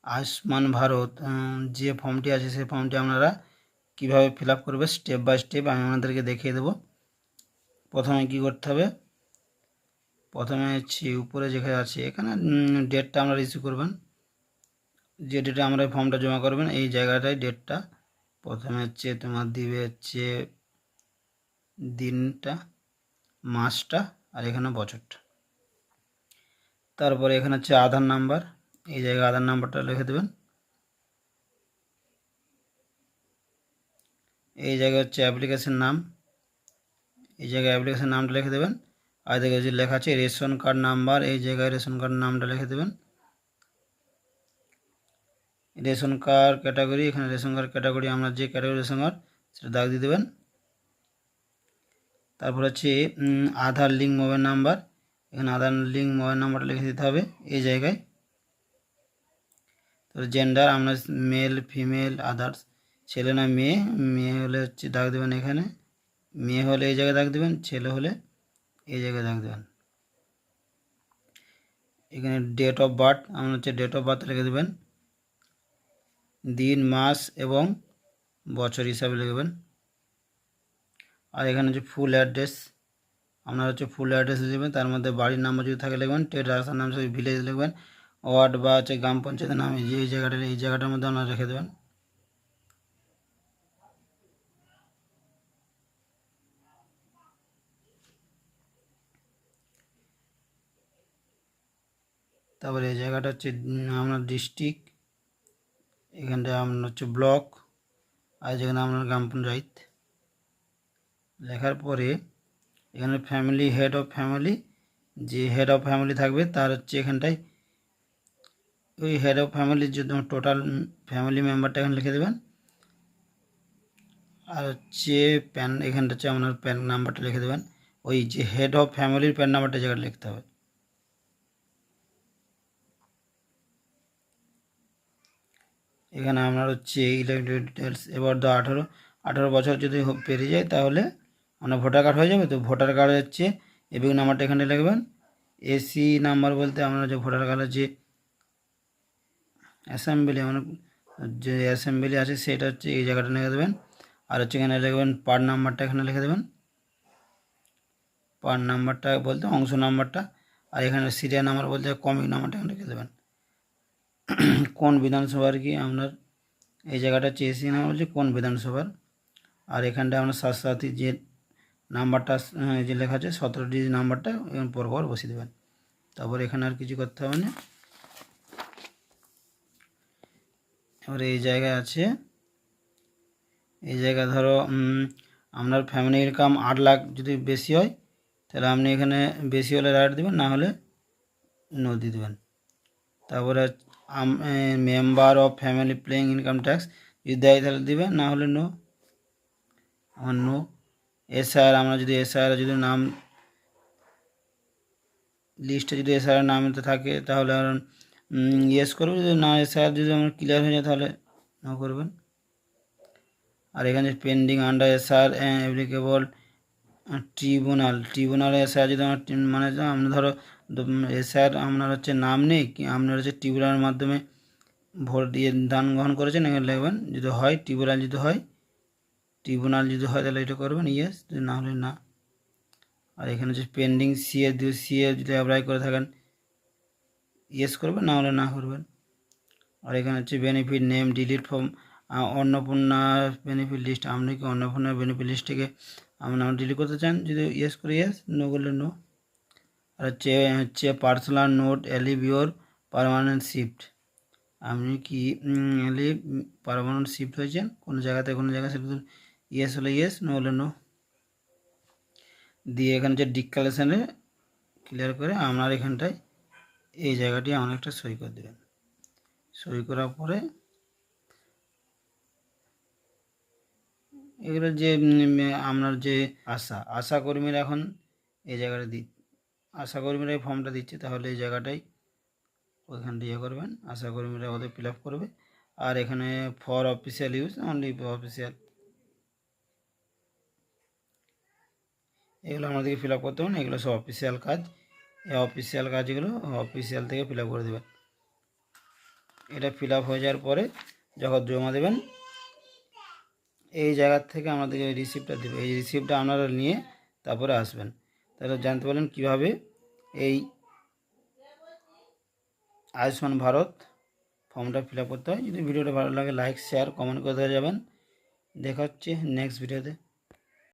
আয়ুষ্মান ভারত যে ফর্মটি আছে সেই ফর্মটি আপনারা কীভাবে ফিল আপ করবে স্টেপ বাই স্টেপ আমি আপনাদেরকে দেখিয়ে দেবো। প্রথমে কি করতে হবে, প্রথমে হচ্ছে উপরে যেখানে আছে এখানে ডেটটা আমরা রিসিভ করবেন, যে ডেটে আমরা ফর্মটা জমা করবেন এই জায়গাটায় ডেটটা প্রথমে হচ্ছে তোমার দিবে হচ্ছে দিনটা, মাসটা আর এখানে বছরটা। তারপরে এখানে হচ্ছে আধার নাম্বার, এই জায়গায় আধার নাম্বারটা লিখে দেবেন। এই জায়গায় হচ্ছে অ্যাপ্লিকেশন নাম, এই জায়গায় অ্যাপ্লিকেশন নামটা লিখে দেবেন। আর দেখে যে লেখা আছে রেশন কার্ড নাম্বার, এই জায়গায় রেশন কার্ড নামটা লিখে দেবেন। রেশন কার্ড ক্যাটাগরি, এখানে রেশন কার্ড ক্যাটাগরি আমরা যে ক্যাটাগরি রেশন কার্ড সেটা দাগ দিয়ে দেবেন। তারপর হচ্ছে আধার লিঙ্ক মোবাইল নাম্বার, এখানে আধার লিঙ্ক মোবাইল নাম্বারটা লিখে দিতে হবে এই জায়গায়। তারপর জেন্ডার আমরা মেল ফিমেল আদার্স, ছেলে না মেয়ে, মেয়ে হলে হচ্ছে দাগ দেবেন এখানে, মেয়ে হলে এই জায়গায় দাগ দেবেন, ছেলে হলে এই জায়গায় দাগ দেবেন। এখানে ডেট অফ বার্থ আমরা হচ্ছে ডেট অফ বার্থ লিখে দেবেন, দিন মাস এবং বছর হিসাবে লিখবেন। আর এখানে হচ্ছে ফুল অ্যাড্রেস, আপনারা হচ্ছে ফুল অ্যাড্রেস লিখবেন, তার মধ্যে বাড়ির নাম্বার যদি থাকে লিখবেন, স্টেট রাস্তার নাম সব ভিলেজ লিখবেন, ওয়ার্ড বা হচ্ছে গ্রাম পঞ্চায়েতের নাম যে এই জায়গাটার মধ্যে আপনারা রেখে দেবেন। তারপরে এই জায়গাটা হচ্ছে আপনার ডিস্ট্রিক্ট, এখানটা আপনার হচ্ছে ব্লক, আর যেখানে আপনার গ্রাম পঞ্চায়েত। লেখার পরে এখানে ফ্যামিলি হেড অফ ফ্যামিলি, যে হেড অফ ফ্যামিলি থাকবে তার হচ্ছে এখানটায় ওই হেড অফ ফ্যামিলির যে টোটাল ফ্যামিলি মেম্বারটা এখানে লিখে দেবেন। আর হচ্ছে প্যান, এখানটা হচ্ছে আপনার প্যান নাম্বারটা লিখে দেবেন, ওই যে হেড অফ ফ্যামিলির প্যান নাম্বারটা জায়গাটা লিখতে হবে। এখানে আপনার হচ্ছে ইলেক্টেড ডিটেলস এবার 18 বছর যদি পেরিয়ে যায় তাহলে আপনার ভোটার কার্ড হয়ে যাবে। তো ভোটার কার্ড হচ্ছে এবিক নাম্বারটা এখানে লিখবেন। এসি নাম্বার বলতে আপনার যে ভোটার কার্ডের যে অ্যাসেম্বলি মানে যে অ্যাসেম্বলি আছে সেটা হচ্ছে এই জায়গাটা লিখে দেবেন। আর হচ্ছে এখানে লিখবেন পার্ট নাম্বারটা এখানে লিখে দেবেন, পার্ট নাম্বারটা বলতে অংশ নাম্বারটা। আর এখানে সিরিয়াল নাম্বার বলতে কমিক নাম্বারটা এখানে লিখে দেবেন। কোন বিধানসভার কি আপনার এই জায়গাটা হচ্ছে এসি নাম্বার বলছে কোন বিধানসভার। আর এখানটা আপনার স্বাস্থ্যসাথী যে নাম্বারটা যে লেখা আছে 17 ডিজিট নাম্বারটা পরপর বসিয়ে দেবেন। তারপর এখানে আর কিছু করতে হবে না। এবারে এই জায়গায় আছে, এই জায়গায় ধরো আপনার ফ্যামিলি ইনকাম 8 লাখ যদি বেশি হয় তাহলে আপনি এখানে বেশি হলে রাইট দেবেন, না হলে নো দিয়ে দেবেন। তারপরে member of family playing income tax যদি দেয় তাহলে দেবেন, না হলে নো, আমার নো। এসআর আমরা যদি এসআর যদি নাম লিস্টে যদি এসআর নামতে থাকে তাহলে ইয়েস করবেন, যদি না এসআর যদি আমার ক্লিয়ার হয়ে যায় তাহলে নো করবেন। আর এখানে pending under SR applicable tribunal SR যদি আমার মানে আপনি ধরো এসআর আপনার হচ্ছে নাম নেই কি আপনার হচ্ছে ট্রিব্যুনালের মাধ্যমে ভোট দিয়ে দান গ্রহণ করেছেন এখানে লিখবেন, যদি হয় ট্রিব্যুনাল যদি হয় তাহলে এটা করবেন ইয়েস, যদি না হলে না। আর এখানে হচ্ছে পেন্ডিং সিএ যদি অ্যাপ্লাই করে থাকেন ইয়েস করবেন, না হলে না করবেন। আর এখানে হচ্ছে benefit name delete from Annapurna benefit list, আপনি কি অন্নপূর্ণা বেনিফিট লিস্ট থেকে আপনার ডিলিট করতে চান, যদি ইয়েস করে ইয়েস, নো করলে নো। আর হচ্ছে পার্সোনাল নোট এলিভ ইউর পারমানেন্ট শিফট, আপনি কি পারমানেন্ট শিফট হয়েছেন কোনো জায়গায় সেটা ইয়েস হলে ইয়েস, নো হলে নো দিয়ে এখানে যে ডিক্লারেশনে ক্লিয়ার করে আপনার এখানটায় এই জায়গাটি অনেকটা সই করে দেবেন। সই করার পরে এগুলো যে আপনার যে আশাকর্মীরা এখন এই জায়গাটা আশাকর্মীরা এই ফর্মটা দিচ্ছে, তাহলে এই জায়গাটাই ওইখানটা ইয়ে করবেন, আশাকর্মীরা ওদের ফিল আপ করবে। আর এখানে for official use only official, এগুলো আমাদেরকে ফিল আপ করতে হবে না, এগুলো সব অফিসিয়াল কাজ। এই অফিসিয়াল কাজগুলো অফিসিয়াল থেকে ফিল আপ করে দেবেন। এটা ফিল আপ হয়ে যাওয়ার পরে যখন জমা দেবেন এই জায়গার থেকে আমাদেরকে রিসিপ্টটা দেবে। এই রিসিপ্টটা আপনারা নিয়ে তারপরে আসবেন। তাহলে জানতে পারলেন কীভাবে এই আয়ুষ্মান ভারত ফর্মটা ফিল আপ করতে হয়। যদি ভিডিওটা ভালো লাগে লাইক শেয়ার কমেন্ট করে দিয়ে যাবেন। দেখা হচ্ছে নেক্সট ভিডিওতে।